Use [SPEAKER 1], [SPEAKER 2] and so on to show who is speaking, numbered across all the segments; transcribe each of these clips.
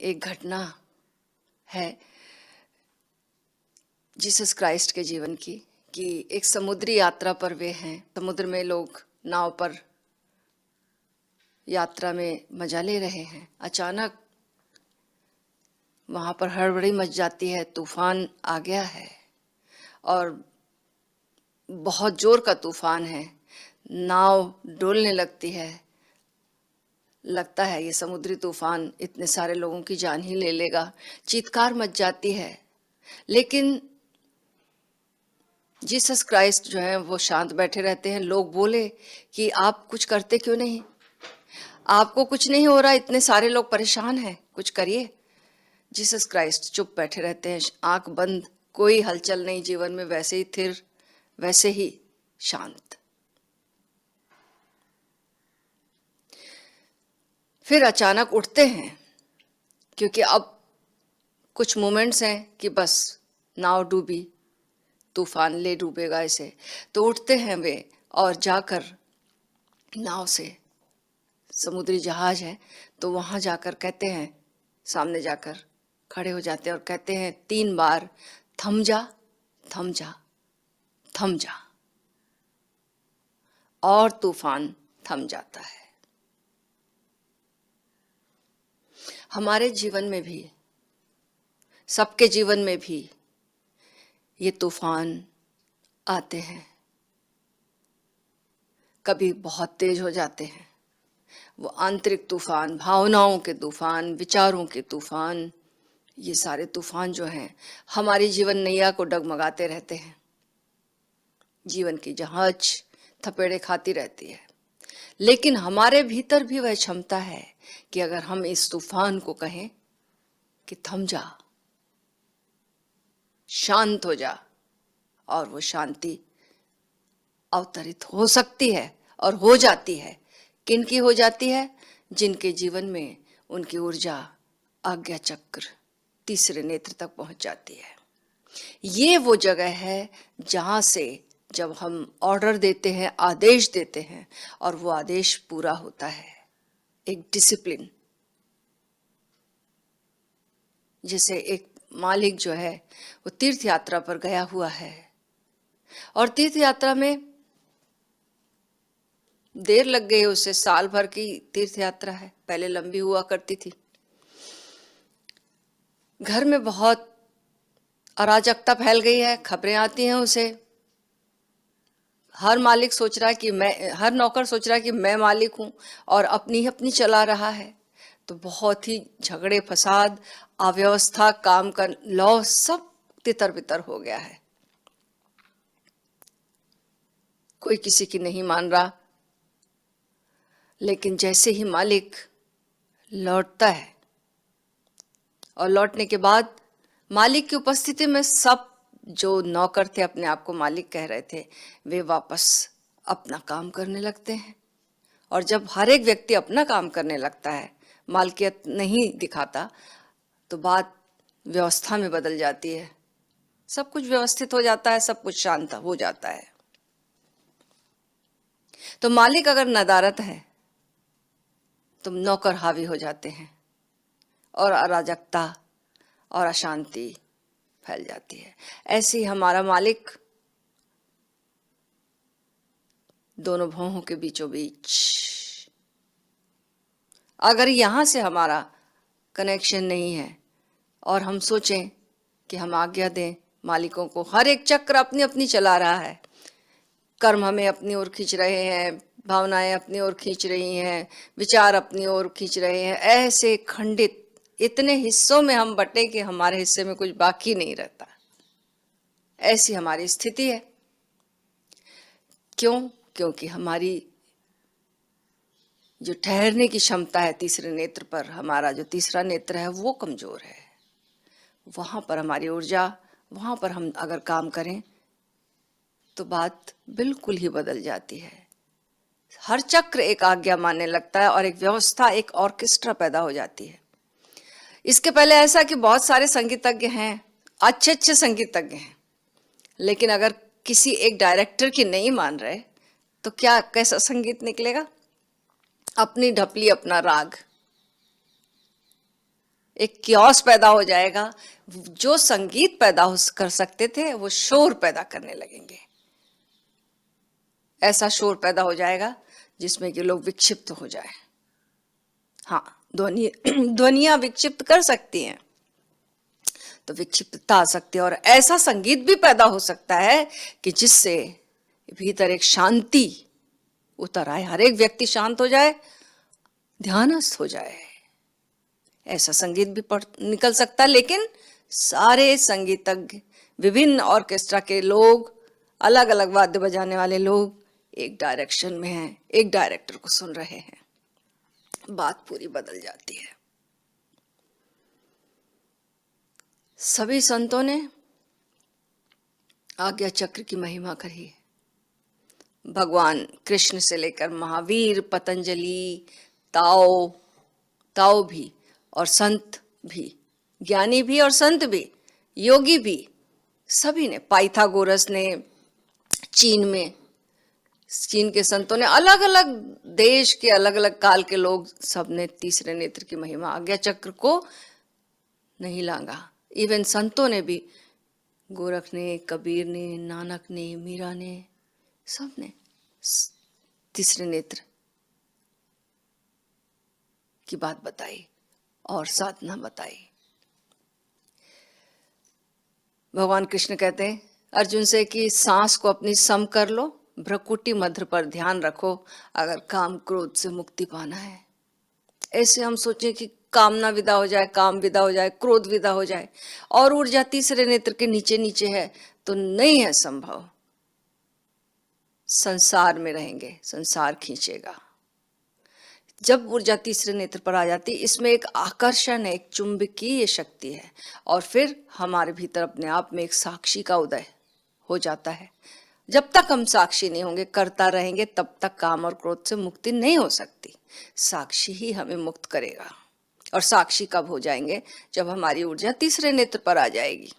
[SPEAKER 1] एक घटना है जीसस क्राइस्ट के जीवन की कि एक समुद्री यात्रा पर वे हैं। समुद्र में लोग नाव पर यात्रा में मजा ले रहे हैं। अचानक वहां पर हड़बड़ी मच जाती है, तूफान आ गया है और बहुत जोर का तूफान है। नाव डोलने लगती है। लगता है ये समुद्री तूफान इतने सारे लोगों की जान ही ले लेगा। चीत्कार मच जाती है, लेकिन जीसस क्राइस्ट जो है वो शांत बैठे रहते हैं। लोग बोले कि आप कुछ करते क्यों नहीं, आपको कुछ नहीं हो रहा, इतने सारे लोग परेशान हैं, कुछ करिए। जीसस क्राइस्ट चुप बैठे रहते हैं, आंख बंद, कोई हलचल नहीं जीवन में, वैसे ही थिर, वैसे ही शांत। फिर अचानक उठते हैं, क्योंकि अब कुछ मोमेंट्स हैं कि बस नाव डूबी, तूफान ले डूबेगा इसे। तो उठते हैं वे और जाकर नाव से, समुद्री जहाज है तो वहां जाकर कहते हैं, सामने जाकर खड़े हो जाते हैं और कहते हैं 3 बार, थम जा, थम जा, थम जा। और तूफान थम जाता है। हमारे जीवन में भी, सबके जीवन में भी ये तूफान आते हैं। कभी बहुत तेज हो जाते हैं, वो आंतरिक तूफान, भावनाओं के तूफान, विचारों के तूफान, ये सारे तूफान जो हैं हमारी जीवन नैया को डगमगाते रहते हैं। जीवन की जहाज थपेड़े खाती रहती है, लेकिन हमारे भीतर भी वह क्षमता है कि अगर हम इस तूफान को कहें कि थम जा, शांत हो जा, और वो शांति अवतरित हो सकती है और हो जाती है। किनकी हो जाती है? जिनके जीवन में उनकी ऊर्जा आज्ञा चक्र, तीसरे नेत्र तक पहुंच जाती है। ये वो जगह है जहां से जब हम ऑर्डर देते हैं, आदेश देते हैं, और वो आदेश पूरा होता है। एक डिसिप्लिन, जैसे एक मालिक जो है वो तीर्थ यात्रा पर गया हुआ है और तीर्थ यात्रा में देर लग गई उसे, साल भर की तीर्थ यात्रा है, पहले लंबी हुआ करती थी। घर में बहुत अराजकता फैल गई है, खबरें आती हैं उसे। हर मालिक सोच रहा है कि मैं, हर नौकर सोच रहा है कि मैं मालिक हूं और अपनी ही अपनी चला रहा है। तो बहुत ही झगड़े फसाद, अव्यवस्था, काम का लॉ सब तितर बितर हो गया है। कोई किसी की नहीं मान रहा। लेकिन जैसे ही मालिक लौटता है और लौटने के बाद मालिक की उपस्थिति में सब जो नौकर थे, अपने आप को मालिक कह रहे थे, वे वापस अपना काम करने लगते हैं। और जब हर एक व्यक्ति अपना काम करने लगता है, मालकियत नहीं दिखाता, तो बात व्यवस्था में बदल जाती है। सब कुछ व्यवस्थित हो जाता है, सब कुछ शांत हो जाता है। तो मालिक अगर नदारत है तो नौकर हावी हो जाते हैं और अराजकता और अशांति फैल जाती है। ऐसे ही हमारा मालिक दोनों भौहों के बीचों बीच, अगर यहां से हमारा कनेक्शन नहीं है और हम सोचें कि हम आज्ञा दें मालिकों को, हर एक चक्र अपनी अपनी चला रहा है, कर्म हमें अपनी ओर खींच रहे हैं, भावनाएं अपनी ओर खींच रही हैं, विचार अपनी ओर खींच रहे हैं, ऐसे खंडित इतने हिस्सों में हम बटे कि हमारे हिस्से में कुछ बाकी नहीं रहता। ऐसी हमारी स्थिति है। क्यों? क्योंकि हमारी जो ठहरने की क्षमता है तीसरे नेत्र पर, हमारा जो तीसरा नेत्र है वो कमजोर है। वहां पर हमारी ऊर्जा, वहां पर हम अगर काम करें तो बात बिल्कुल ही बदल जाती है। हर चक्र एक आज्ञा मानने लगता है और एक व्यवस्था, एक ऑर्केस्ट्रा पैदा हो जाती है। इसके पहले ऐसा कि बहुत सारे संगीतज्ञ हैं, अच्छे अच्छे संगीतज्ञ हैं, लेकिन अगर किसी एक डायरेक्टर की नहीं मान रहे तो क्या, कैसा संगीत निकलेगा? अपनी ढपली, अपना राग, एक कियोस पैदा हो जाएगा। जो संगीत पैदा कर सकते थे वो शोर पैदा करने लगेंगे। ऐसा शोर पैदा हो जाएगा जिसमें कि लोग विक्षिप्त हो जाए। हाँ, ध्वनि ध्वनियां विक्षिप्त कर सकती हैं, तो विक्षिप्तता आ सकती है। और ऐसा संगीत भी पैदा हो सकता है कि जिससे भीतर एक शांति उतर आए, हर एक व्यक्ति शांत हो जाए, ध्यानस्थ हो जाए। ऐसा संगीत भी निकल सकता है। लेकिन सारे संगीतज्ञ, विभिन्न ऑर्केस्ट्रा के लोग, अलग अलग वाद्य बजाने वाले लोग एक डायरेक्शन में हैं, एक डायरेक्टर को सुन रहे हैं, बात पूरी बदल जाती है। सभी संतों ने आज्ञा चक्र की महिमा करी है। भगवान कृष्ण से लेकर महावीर, पतंजलि, ताओ भी, और संत भी, ज्ञानी भी और संत भी, योगी भी, सभी ने, पाइथागोरस ने, चीन के संतों ने, अलग अलग देश के अलग अलग काल के लोग, सबने तीसरे नेत्र की महिमा, आज्ञा चक्र को नहीं लांगा। इवन संतों ने भी, गोरख ने, कबीर ने, नानक ने, मीरा ने, सब ने तीसरे नेत्र की बात बताई और साधना बताई। भगवान कृष्ण कहते हैं अर्जुन से कि सांस को अपनी सम कर लो, भ्रकुटी मध्य पर ध्यान रखो, अगर काम क्रोध से मुक्ति पाना है। ऐसे हम सोचें कि कामना विदा हो जाए, काम विदा हो जाए, क्रोध विदा हो जाए, और ऊर्जा तीसरे नेत्र के नीचे नीचे है, तो नहीं है संभव। संसार में रहेंगे, संसार खींचेगा। जब ऊर्जा तीसरे नेत्र पर आ जाती, इसमें एक आकर्षण है, एक चुंबकीय शक्ति है, और फिर हमारे भीतर अपने आप में एक साक्षी का उदय हो जाता है। जब तक हम साक्षी नहीं होंगे, करता रहेंगे, तब तक काम और क्रोध से मुक्ति नहीं हो सकती। साक्षी ही हमें मुक्त करेगा। और साक्षी कब हो जाएंगे? जब हमारी ऊर्जा तीसरे नेत्र पर आ जाएगी।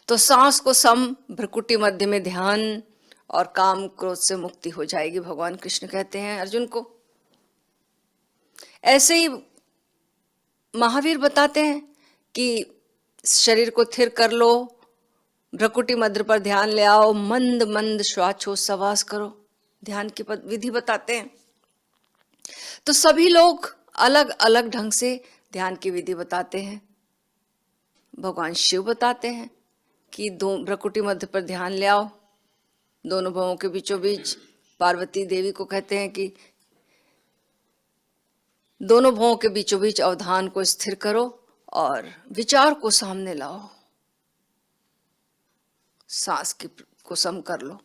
[SPEAKER 1] तो सांस को सम, भ्रकुटी मध्य में ध्यान, और काम क्रोध से मुक्ति हो जाएगी, भगवान कृष्ण कहते हैं अर्जुन को। ऐसे ही महावीर बताते हैं कि शरीर को स्थिर कर लो, भ्रकुटी मध्य पर ध्यान ले आओ, मंद मंद श्वासोच्छ्वास करो, ध्यान की विधि बताते हैं। तो सभी लोग अलग अलग ढंग से ध्यान की विधि बताते हैं। भगवान शिव बताते हैं कि दो भ्रकुटी मध्य पर ध्यान ले आओ, दोनों भवों के बीचों बीच। पार्वती देवी को कहते हैं कि दोनों भवों के बीचों बीच अवधान को स्थिर करो और विचार को सामने लाओ, सांस को सम कर लो।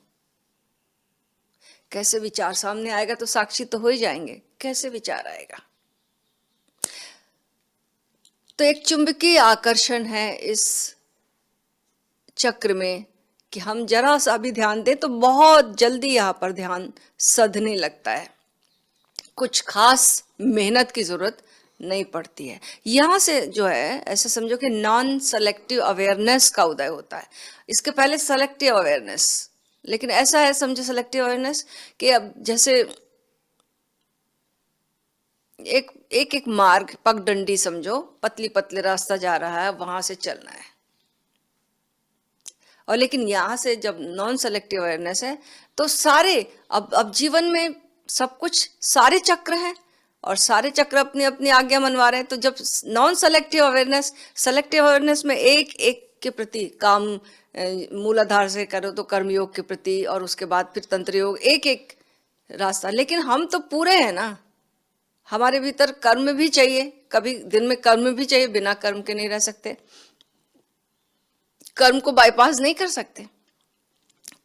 [SPEAKER 1] कैसे विचार सामने आएगा? तो साक्षी तो हो ही जाएंगे, कैसे विचार आएगा? तो एक चुंबकीय आकर्षण है इस चक्र में कि हम जरा सा भी ध्यान दें तो बहुत जल्दी यहाँ पर ध्यान सधने लगता है। कुछ खास मेहनत की जरूरत नहीं पड़ती है। यहाँ से जो है, ऐसे समझो कि नॉन सेलेक्टिव अवेयरनेस का उदय होता है। इसके पहले सेलेक्टिव अवेयरनेस, लेकिन ऐसा है, समझो सेलेक्टिव अवेयरनेस कि अब जैसे एक मार्ग, पगडंडी समझो, पतली पतले रास्ता जा रहा है, वहां से चलना है। और लेकिन यहाँ से जब नॉन सेलेक्टिव अवेयरनेस है तो सारे, अब जीवन में सब कुछ, सारे चक्र हैं और सारे चक्र अपनी अपनी आज्ञा मनवा रहे हैं। तो जब non selective awareness, selective awareness में एक एक के प्रति, काम मूलाधार से करो तो कर्म योग के प्रति, और उसके बाद फिर तंत्र योग, एक एक रास्ता। लेकिन हम तो पूरे हैं ना, हमारे भीतर कर्म भी चाहिए, कभी दिन में कर्म भी चाहिए, बिना कर्म के नहीं रह सकते, कर्म को बाईपास नहीं कर सकते,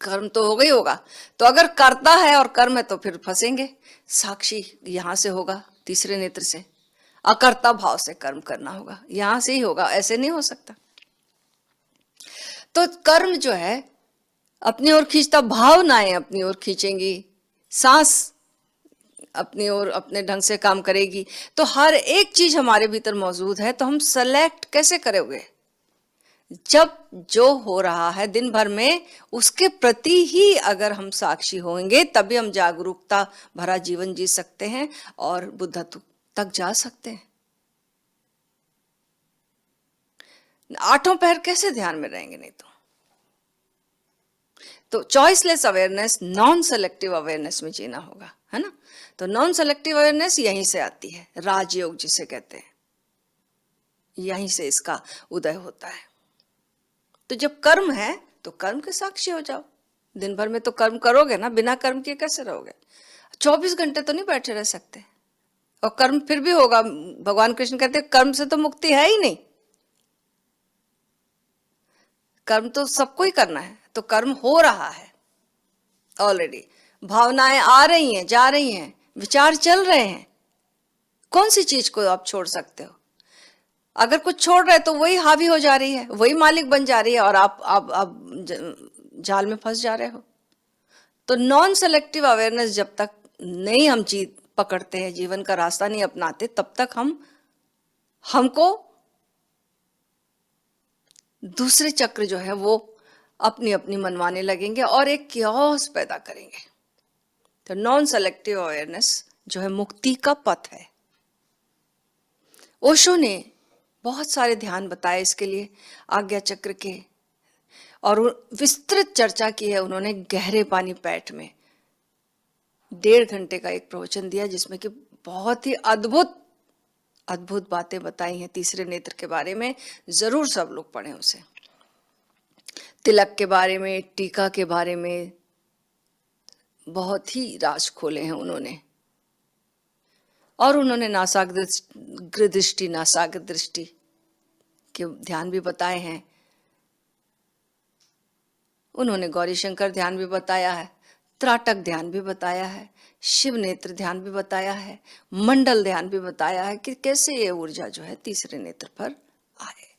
[SPEAKER 1] कर्म तो होगा ही होगा। तो अगर करता है और कर्म है तो फिर फंसेंगे। साक्षी यहां से होगा, तीसरे नेत्र से, अकर्ता भाव से कर्म करना होगा, यहां से ही होगा, ऐसे नहीं हो सकता। तो कर्म जो है अपनी ओर खींचता, भावनाएं अपनी ओर खींचेंगी, सांस अपनी ओर अपने ढंग से काम करेगी। तो हर एक चीज हमारे भीतर मौजूद है। तो हम सेलेक्ट कैसे करोगे? जब जो हो रहा है दिन भर में, उसके प्रति ही अगर हम साक्षी होंगे, तभी हम जागरूकता भरा जीवन जी सकते हैं और बुद्धत्व तक जा सकते हैं। आठों पहर कैसे ध्यान में रहेंगे नहीं तो choiceless awareness non selective awareness में जीना होगा, है ना। तो नॉन सेलेक्टिव अवेयरनेस यहीं से आती है, राजयोग जिसे कहते हैं, यहीं से इसका उदय होता है। तो जब कर्म है तो कर्म के साक्षी हो जाओ। दिन भर में तो कर्म करोगे ना, बिना कर्म किए कैसे रहोगे? 24 घंटे तो नहीं बैठे रह सकते, और कर्म फिर भी होगा। भगवान कृष्ण कहते हैं कर्म से तो मुक्ति है ही नहीं, कर्म तो सबको ही करना है। तो कर्म हो रहा है ऑलरेडी, भावनाएं आ रही हैं, जा रही हैं, विचार चल रहे हैं। कौन सी चीज को आप छोड़ सकते हो? अगर कुछ छोड़ रहे तो वही हावी हो जा रही है, वही मालिक बन जा रही है, और आप जाल में फंस जा रहे हो। तो नॉन सेलेक्टिव अवेयरनेस जब तक नहीं हम चीज पकड़ते हैं, जीवन का रास्ता नहीं अपनाते, तब तक हमको दूसरे चक्र जो है वो अपनी अपनी मनवाने लगेंगे और एक क्योस पैदा करेंगे। तो नॉन सेलेक्टिव अवेयरनेस जो है मुक्ति का पथ है। ओशो ने बहुत सारे ध्यान बताए इसके लिए, आज्ञा चक्र के, और विस्तृत चर्चा की है उन्होंने गहरे पानी पैठ में। 1.5 घंटे का एक प्रवचन दिया जिसमें कि बहुत ही अद्भुत अद्भुत बातें बताई हैं तीसरे नेत्र के बारे में। जरूर सब लोग पढ़ें उसे। तिलक के बारे में, टीका के बारे में बहुत ही राज खोले हैं उन्होंने, और उन्होंने नासाग्र दृष्टि, नासाग्र दृष्टि के ध्यान भी बताए हैं। उन्होंने गौरी शंकर ध्यान भी बताया है, त्राटक ध्यान भी बताया है, शिव नेत्र ध्यान भी बताया है, मंडल ध्यान भी बताया है कि कैसे ये ऊर्जा जो है तीसरे नेत्र पर आए।